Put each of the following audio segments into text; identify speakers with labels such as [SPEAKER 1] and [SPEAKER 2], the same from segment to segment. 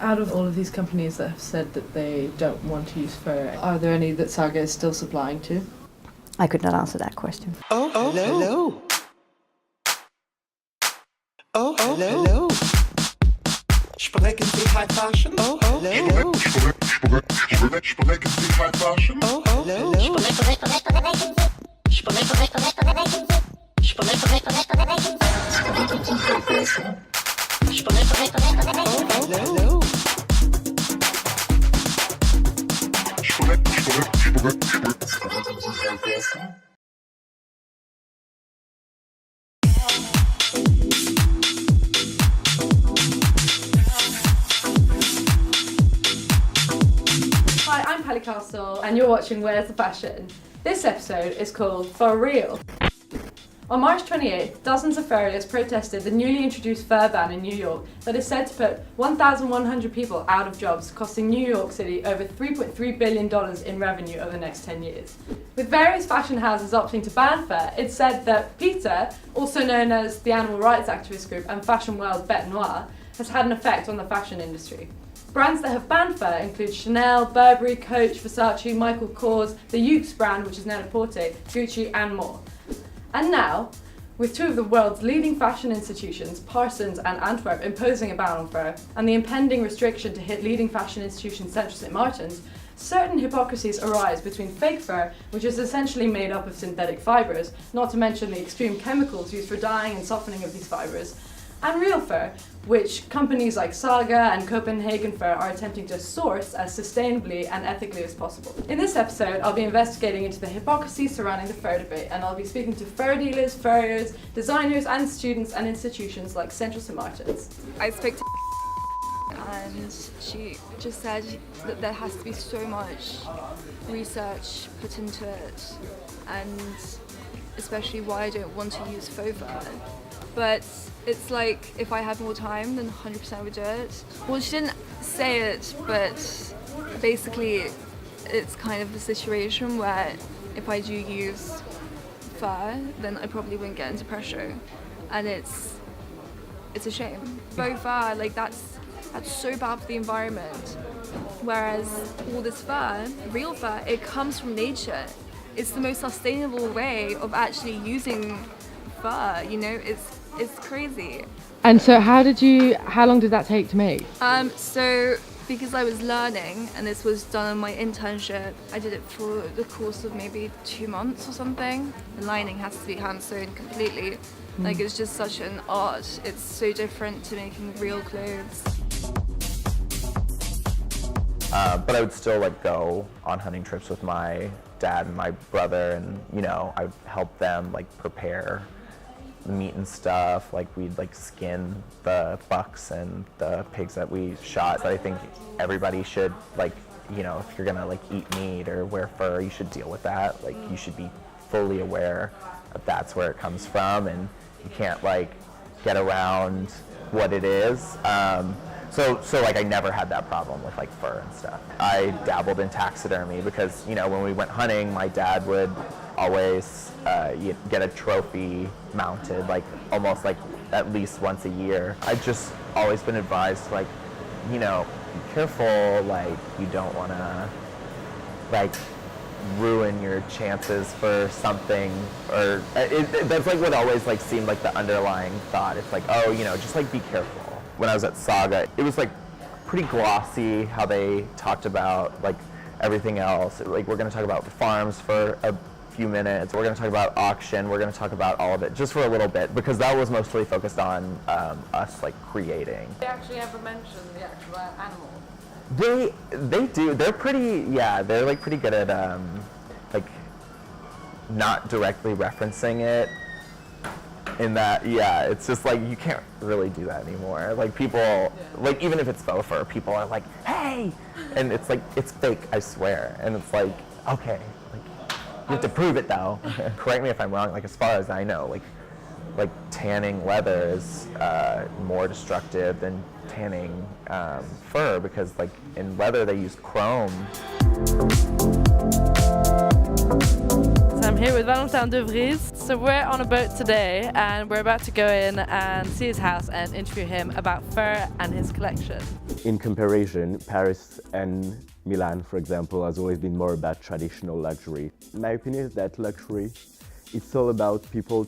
[SPEAKER 1] Out of all of these companies that have said that they don't want to use fur, are there any that Saga is still supplying to?
[SPEAKER 2] I could not answer that question.
[SPEAKER 3] Oh, hello. Oh, hello. Sprechen Sie High Fashion? Oh, hello. Sprechen Sie High Fashion? Oh, hello.
[SPEAKER 1] Hi, I'm Pally Castle, and you're watching Where's the Fashion? This episode is called For Real. On March 28th, dozens of furriers protested the newly introduced fur ban in New York that is said to put 1,100 people out of jobs, costing New York City over $3.3 billion in revenue over the next 10 years. With various fashion houses opting to ban fur, it's said that PETA, also known as the animal rights activist group and fashion world's bête noire, has had an effect on the fashion industry. Brands that have banned fur include Chanel, Burberry, Coach, Versace, Michael Kors, the Yoox brand, which is Net-a-Porter, Gucci and more. And now, with two of the world's leading fashion institutions, Parsons and Antwerp, imposing a ban on fur, and the impending restriction to hit leading fashion institution Central St. Martin's, certain hypocrisies arise between fake fur, which is essentially made up of synthetic fibres, not to mention the extreme chemicals used for dyeing and softening of these fibres, and real fur, which companies like Saga and Copenhagen Fur are attempting to source as sustainably and ethically as possible. In this episode, I'll be investigating into the hypocrisy surrounding the fur debate, and I'll be speaking to fur dealers, furriers, designers and students and institutions like Central St. Martin's.
[SPEAKER 4] I spoke to and she just said that there has to be so much research put into it, and especially why I don't want to use faux fur. But it's like, if I had more time, then 100% would do it. Well, she didn't say it, but basically it's kind of the situation where if I do use fur, then I probably wouldn't get into pressure. And it's a shame. Faux fur, like that's so bad for the environment. Whereas all this fur, real fur, it comes from nature. It's the most sustainable way of actually using fur, you know, it's crazy.
[SPEAKER 1] And so how long did that take to make?
[SPEAKER 4] So because I was learning and this was done on my internship, I did it for the course of maybe 2 months or something. The lining has to be hand sewn completely. Like, it's just such an art. It's so different to making real clothes.
[SPEAKER 5] But I would still like go on hunting trips with my dad and my brother, and you know, I would help them like prepare the meat and stuff. Like, we'd like skin the bucks and the pigs that we shot. So I think everybody should, like, you know, if you're gonna like eat meat or wear fur, you should deal with that. Like, you should be fully aware that that's where it comes from, and you can't like get around what it is. So like I never had that problem with like fur and stuff. I dabbled in taxidermy because, you know, when we went hunting, my dad would always get a trophy mounted, like almost like at least once a year. I've just always been advised, like, you know, be careful, like you don't want to like ruin your chances for something, or that's like what always like seemed like the underlying thought. It's like, oh, you know, just like be careful. When I was at Saga, it was like pretty glossy how they talked about like everything else. Like, we're going to talk about farms for a few minutes, we're going to talk about auction, we're going to talk about all of it just for a little bit, because that was mostly focused on us like creating.
[SPEAKER 1] They actually ever mention the actual animal?
[SPEAKER 5] They do. They're pretty, yeah, they're like pretty good at like not directly referencing it. In that, yeah, it's just like you can't really do that anymore. Like, people, like, even if it's faux fur, people are like, hey, and it's like, it's fake, I swear. And it's like, okay, like, you have to prove it though. Correct me if I'm wrong. Like, as far as I know, like tanning leather is more destructive than tanning fur, because like in leather they use chrome.
[SPEAKER 1] I'm here with Valentin Devriese. So we're on a boat today and we're about to go in and see his house and interview him about fur and his collection.
[SPEAKER 6] in comparison, Paris and Milan, for example, has always been more about traditional luxury. My opinion is that luxury, it's all about people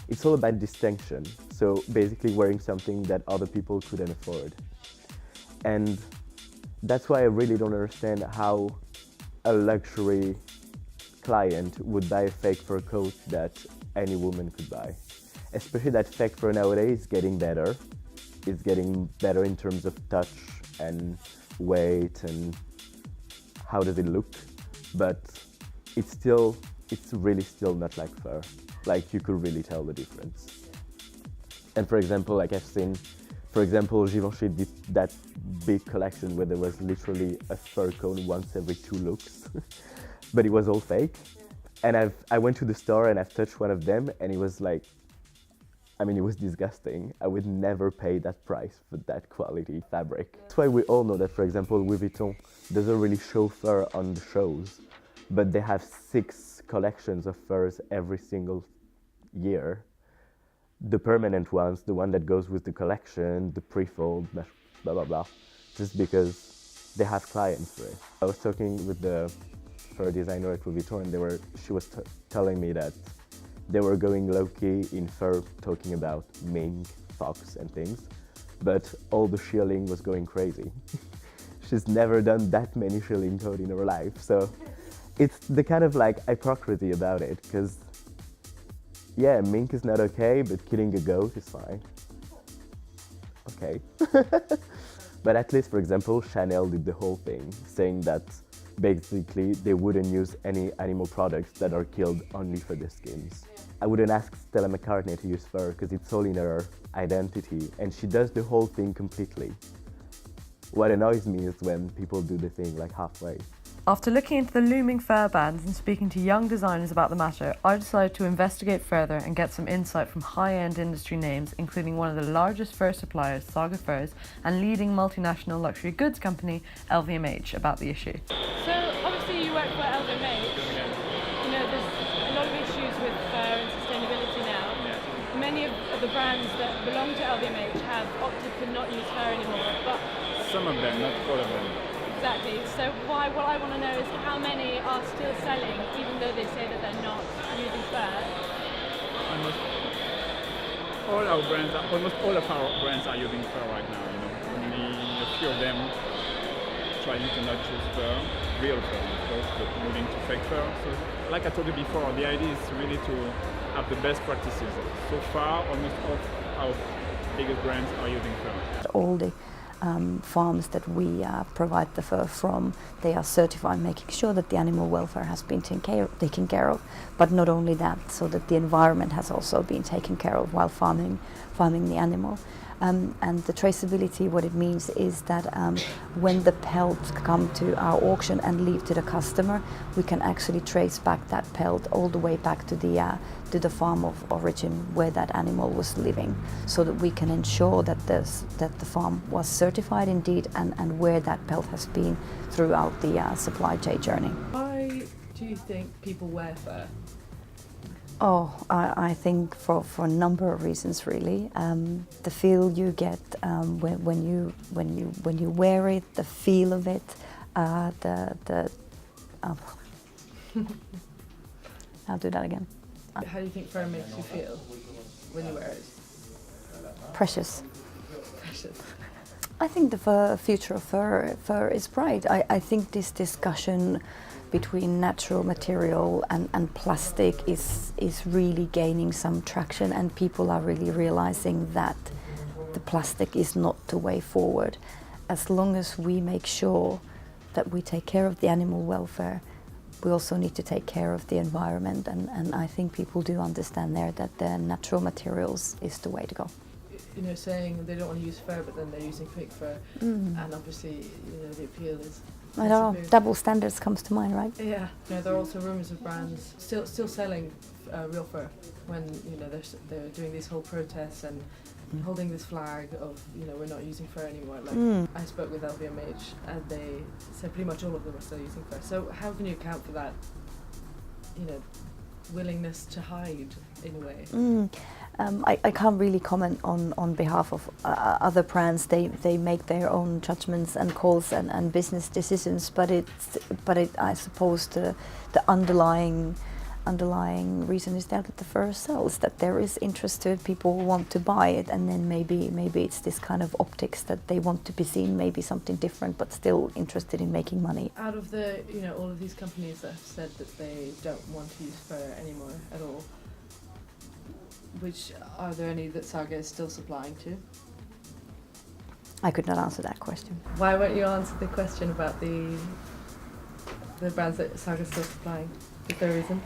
[SPEAKER 6] it's all about distinction. So basically wearing something that other people couldn't afford. And that's why I really don't understand how a luxury client would buy a fake fur coat that any woman could buy. Especially that fake fur nowadays is getting better. It's getting better in terms of touch and weight and how does it look. But it's really still not like fur. Like you could really tell the difference. And for example, like I've seen, for example, Givenchy did that big collection where there was literally a fur cone once every 2 looks, but it was all fake. And I went to the store and I've touched one of them and it was like, I mean, it was disgusting. I would never pay that price for that quality fabric. That's why we all know that, for example, Louis Vuitton doesn't really show fur on the shows, but they have 6 collections of furs every single year. The permanent ones, the one that goes with the collection, the pre-fold, blah, blah, blah, just because they have clients for it. I was talking with the fur designer at Louis Vuitton and she was telling me that they were going low-key in fur, talking about mink, fox and things, but all the shearling was going crazy. She's never done that many shearling coats in her life, so it's the kind of like hypocrisy about it, because yeah, mink is not okay, but killing a goat is fine. Okay. But at least, for example, Chanel did the whole thing, saying that basically they wouldn't use any animal products that are killed only for the skins. I wouldn't ask Stella McCartney to use fur because it's all in her identity, and she does the whole thing completely. What annoys me is when people do the thing like halfway.
[SPEAKER 7] After looking into the looming fur bans and speaking to young designers about the matter, I decided to investigate further and get some insight from high-end industry names, including one of the largest fur suppliers, Saga Furs, and leading multinational luxury goods company, LVMH, about the issue.
[SPEAKER 1] So obviously you work for LVMH. You know, there's a lot of issues with fur and sustainability now. Many of the brands that belong to LVMH have opted to not use fur anymore, but
[SPEAKER 8] some of them, not all of them.
[SPEAKER 1] exactly. So what I want to know is how many are still selling, even though they say that they're not using fur.
[SPEAKER 8] Almost all of our brands are using fur right now. You know, only a few of them trying to not use fur, real fur, of course, but moving to fake fur. So, like I told you before, the idea is really to have the best practices. So far, almost all our biggest brands are using fur.
[SPEAKER 2] All the farms that we provide the fur from, they are certified, making sure that the animal welfare has been taken care of. But not only that, so that the environment has also been taken care of while farming the animal. And the traceability, what it means is that when the pelts come to our auction and leave to the customer, we can actually trace back that pelt all the way back to the farm of origin where that animal was living, so that we can ensure that the farm was certified indeed and where that pelt has been throughout the supply chain journey.
[SPEAKER 1] Why do you think people wear fur?
[SPEAKER 2] Oh, I think for a number of reasons, really. The feel you get when you wear it, the feel of it, I'll do that again.
[SPEAKER 1] How do you think fur makes you feel when you wear it?
[SPEAKER 2] Precious.
[SPEAKER 1] Precious.
[SPEAKER 2] I think the future of fur is bright. I think this discussion between natural material and plastic is really gaining some traction, and people are really realizing that the plastic is not the way forward. As long as we make sure that we take care of the animal welfare, we also need to take care of the environment, and I think people do understand there that the natural materials is the way to go.
[SPEAKER 1] You know, saying they don't want to use fur, but then they're using fake fur, and obviously, you know, the appeal is.
[SPEAKER 2] I don't know, double standards comes to mind, right?
[SPEAKER 1] Yeah. You know, there are also rumours of brands still selling real fur when, you know, they're doing these whole protests and holding this flag of, you know, we're not using fur anymore. Like I spoke with LVMH and they said pretty much all of them are still using fur. So how can you account for that, you know, willingness to hide in a way?
[SPEAKER 2] I can't really comment on behalf of other brands. They make their own judgments and calls and business decisions. But I suppose the underlying reason is that the fur sells. That there is interest to it. People want to buy it, and then maybe it's this kind of optics that they want to be seen. Maybe something different, but still interested in making money.
[SPEAKER 1] Out of the all of these companies that have said that they don't want to use fur anymore at all, which are there any that Saga is still supplying to?
[SPEAKER 2] I could not answer that question.
[SPEAKER 1] Why won't you answer the question about the brands that Saga is still supplying? Is there a reason?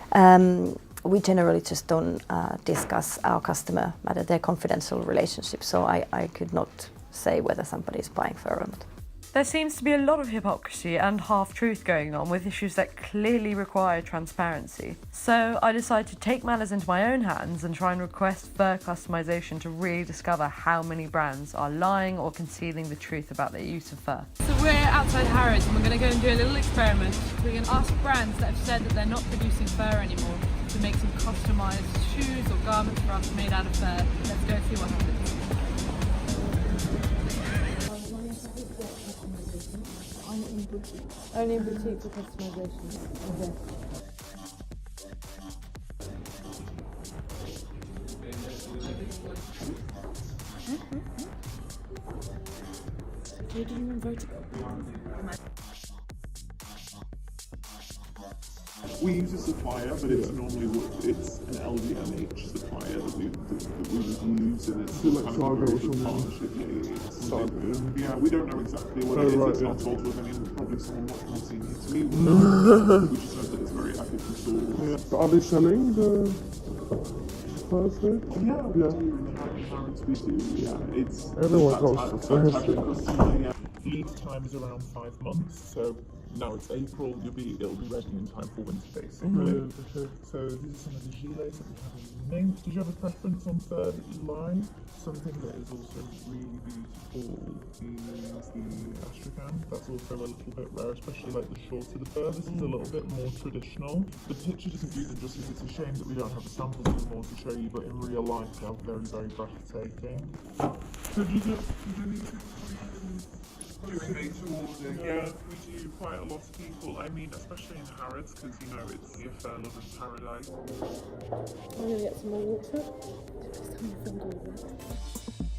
[SPEAKER 2] We generally just don't discuss our customer matter. They're confidential relationships, so I could not say whether somebody is buying fur or not.
[SPEAKER 7] There seems to be a lot of hypocrisy and half-truth going on with issues that clearly require transparency. So I decided to take matters into my own hands and try and request fur customization to really discover how many brands are lying or concealing the truth about their use of fur.
[SPEAKER 1] So we're outside Harrods and we're going to go and do a little experiment. We're going to ask brands that have said that they're not producing fur anymore to make some customised shoes or garments for us made out of fur. Let's go and see what happens. Only in boutique for customization. Okay. You're doing vertical.
[SPEAKER 9] We use a supplier, but it's normally it's an LVMH supplier that we would use, and it's kind of a partnership. Yeah, we don't know exactly what it is. It's not told to us. I mean, probably someone much more senior to me. We just know that it's very ethical.
[SPEAKER 10] Are they selling the first aid?
[SPEAKER 9] Yeah. In Harrods we do. Yeah, it's
[SPEAKER 10] everyone goes.
[SPEAKER 9] Lead time is around 5 months, so now it's April. It'll be ready in time for winter, basically. So these are some of the gilets that we have in the name. Did you have a preference on fur that you like? Something that is also really beautiful is the astrakhan. That's also a little bit rare, especially like the shorter the fur. This is a little bit more traditional. The picture doesn't do them justice. It's a shame that we don't have the samples anymore to show you, but in real life they are very, very breathtaking. So do you get doing made to order? Yeah, we do quite a lot of people. I mean, especially in Harrods, because it's the fur lover's paradise.
[SPEAKER 1] I'm gonna get some more water. Just having a finger with it.